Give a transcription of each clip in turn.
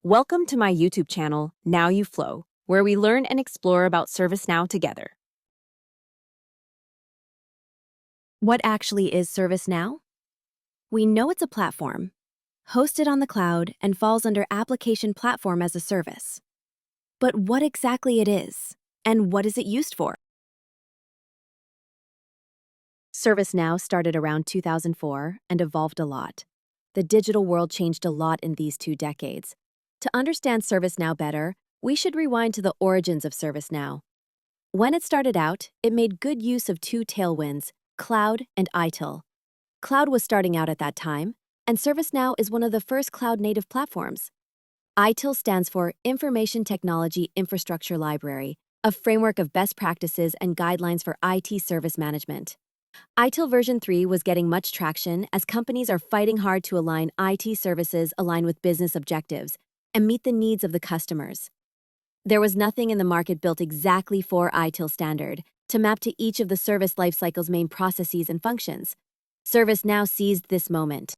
Welcome to my YouTube channel, Now You Flow, where we learn and explore about ServiceNow together. What actually is ServiceNow? We know it's a platform, hosted on the cloud and falls under Application Platform as a Service. But what exactly it is, and what is it used for? ServiceNow started around 2004 and evolved a lot. The digital world changed a lot in these 2 decades. To understand ServiceNow better, we should rewind to the origins of ServiceNow. When it started out, it made good use of 2 tailwinds, cloud and ITIL. Cloud was starting out at that time, and ServiceNow is one of the first cloud-native platforms. ITIL stands for Information Technology Infrastructure Library, a framework of best practices and guidelines for IT service management. ITIL version 3 was getting much traction as companies are fighting hard to align IT services align with business objectives and meet the needs of the customers. There was nothing in the market built exactly for ITIL standard to map to each of the service lifecycle's main processes and functions. ServiceNow seized this moment.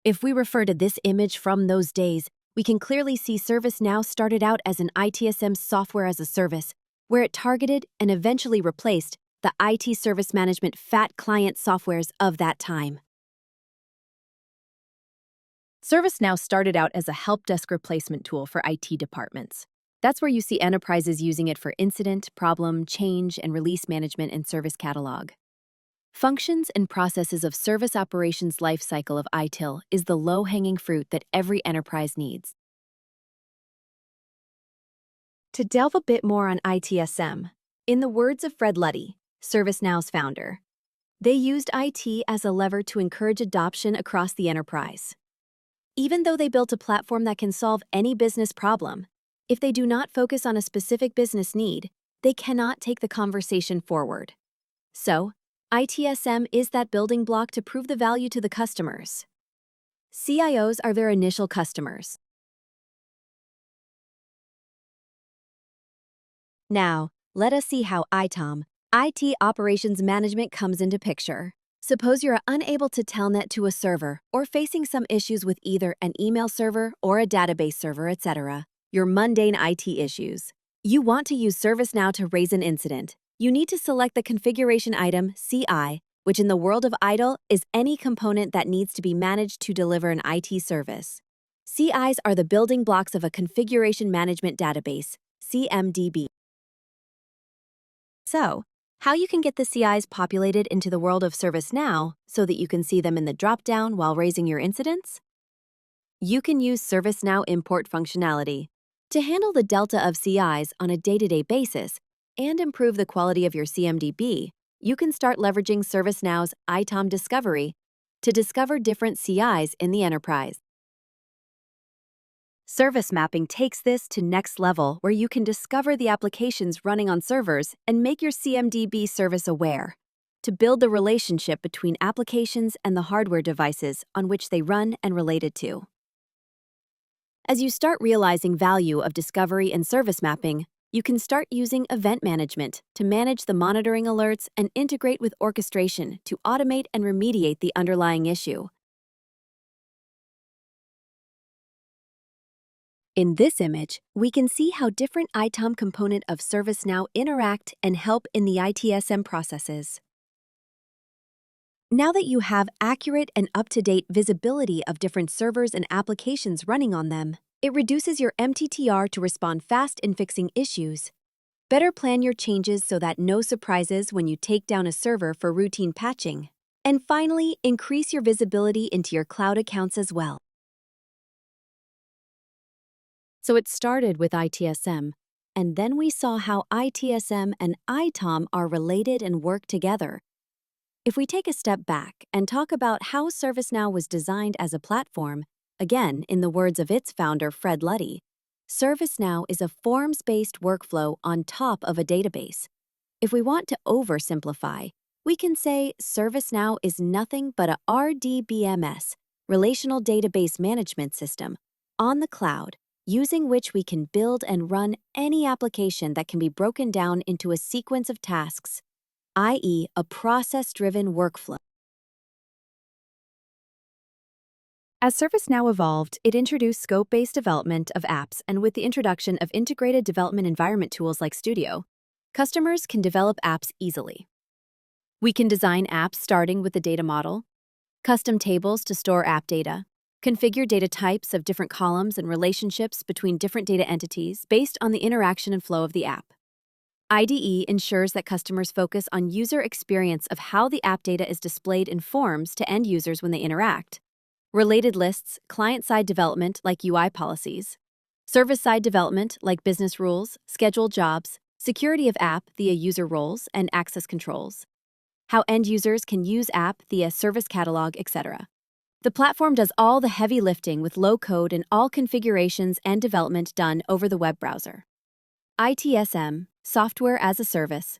If we refer to this image from those days, we can clearly see ServiceNow started out as an ITSM software as a service, where it targeted and eventually replaced the IT service management fat client softwares of that time. ServiceNow started out as a help desk replacement tool for IT departments. That's where you see enterprises using it for incident, problem, change, and release management and service catalog. Functions and processes of service operations lifecycle of ITIL is the low-hanging fruit that every enterprise needs. To delve a bit more on ITSM, in the words of Fred Luddy, ServiceNow's founder, they used IT as a lever to encourage adoption across the enterprise. Even though they built a platform that can solve any business problem, if they do not focus on a specific business need, they cannot take the conversation forward. So, ITSM is that building block to prove the value to the customers. CIOs are their initial customers. Now, let us see how ITOM, IT Operations Management, comes into picture. Suppose you're unable to telnet to a server or facing some issues with either an email server or a database server, etc. Your mundane IT issues. You want to use ServiceNow to raise an incident. You need to select the configuration item CI, which in the world of ITIL is any component that needs to be managed to deliver an IT service. CIs are the building blocks of a configuration management database, CMDB. So, how you can get the CIs populated into the world of ServiceNow so that you can see them in the drop-down while raising your incidents? You can use ServiceNow import functionality to handle the delta of CIs on a day-to-day basis and improve the quality of your CMDB. You can start leveraging ServiceNow's ITOM Discovery to discover different CIs in the enterprise. Service mapping takes this to next level where you can discover the applications running on servers and make your CMDB service aware to build the relationship between applications and the hardware devices on which they run and related to. As you start realizing value of discovery and service mapping, you can start using event management to manage the monitoring alerts and integrate with orchestration to automate and remediate the underlying issue. In this image, we can see how different ITOM component of ServiceNow interact and help in the ITSM processes. Now that you have accurate and up-to-date visibility of different servers and applications running on them, it reduces your MTTR to respond fast in fixing issues. Better plan your changes so that no surprises when you take down a server for routine patching. And finally, increase your visibility into your cloud accounts as well. So it started with ITSM, and then we saw how ITSM and ITOM are related and work together. If we take a step back and talk about how ServiceNow was designed as a platform, again, in the words of its founder, Fred Luddy, ServiceNow is a forms-based workflow on top of a database. If we want to oversimplify, we can say ServiceNow is nothing but a RDBMS, Relational Database Management System, on the cloud, using which we can build and run any application that can be broken down into a sequence of tasks, i.e., a process-driven workflow. As ServiceNow evolved, it introduced scope-based development of apps, and with the introduction of integrated development environment tools like Studio, customers can develop apps easily. We can design apps starting with the data model, custom tables to store app data, configure data types of different columns and relationships between different data entities based on the interaction and flow of the app. IDE ensures that customers focus on user experience of how the app data is displayed in forms to end users when they interact. Related lists, client-side development like UI policies, service-side development like business rules, scheduled jobs, security of app via user roles and access controls, how end users can use app via service catalog, etc. The platform does all the heavy lifting with low code and all configurations and development done over the web browser. ITSM, Software as a Service,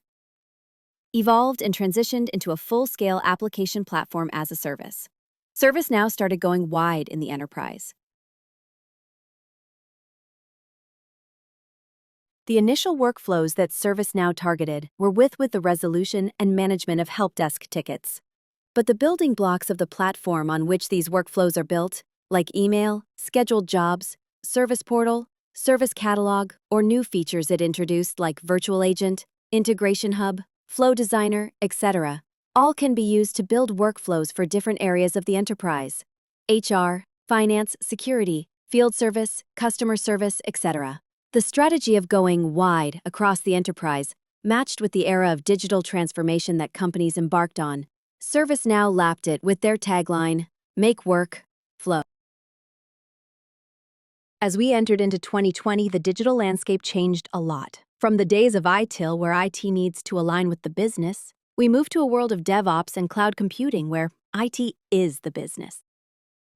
evolved and transitioned into a full-scale application platform as a service. ServiceNow started going wide in the enterprise. The initial workflows that ServiceNow targeted were with the resolution and management of help desk tickets. But the building blocks of the platform on which these workflows are built, like email, scheduled jobs, service portal, service catalog, or new features it introduced like Virtual Agent, Integration Hub, Flow Designer, etc., all can be used to build workflows for different areas of the enterprise: HR, finance, security, field service, customer service, etc. The strategy of going wide across the enterprise matched with the era of digital transformation that companies embarked on. ServiceNow lapped it with their tagline, "Make work, flow." As we entered into 2020, the digital landscape changed a lot. From the days of ITIL, where IT needs to align with the business, we moved to a world of DevOps and cloud computing where IT is the business.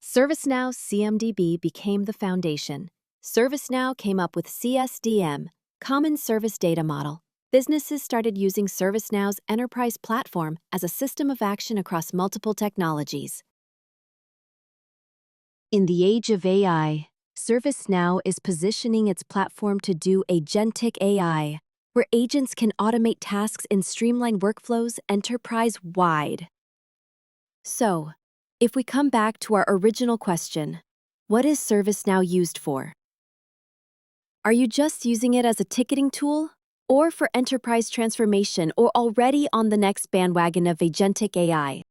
ServiceNow CMDB became the foundation. ServiceNow came up with CSDM, Common Service Data Model. Businesses started using ServiceNow's enterprise platform as a system of action across multiple technologies. In the age of AI, ServiceNow is positioning its platform to do Agentic AI, where agents can automate tasks and streamline workflows enterprise-wide. So, if we come back to our original question, what is ServiceNow used for? Are you just using it as a ticketing tool, or for enterprise transformation, or already on the next bandwagon of Agentic AI?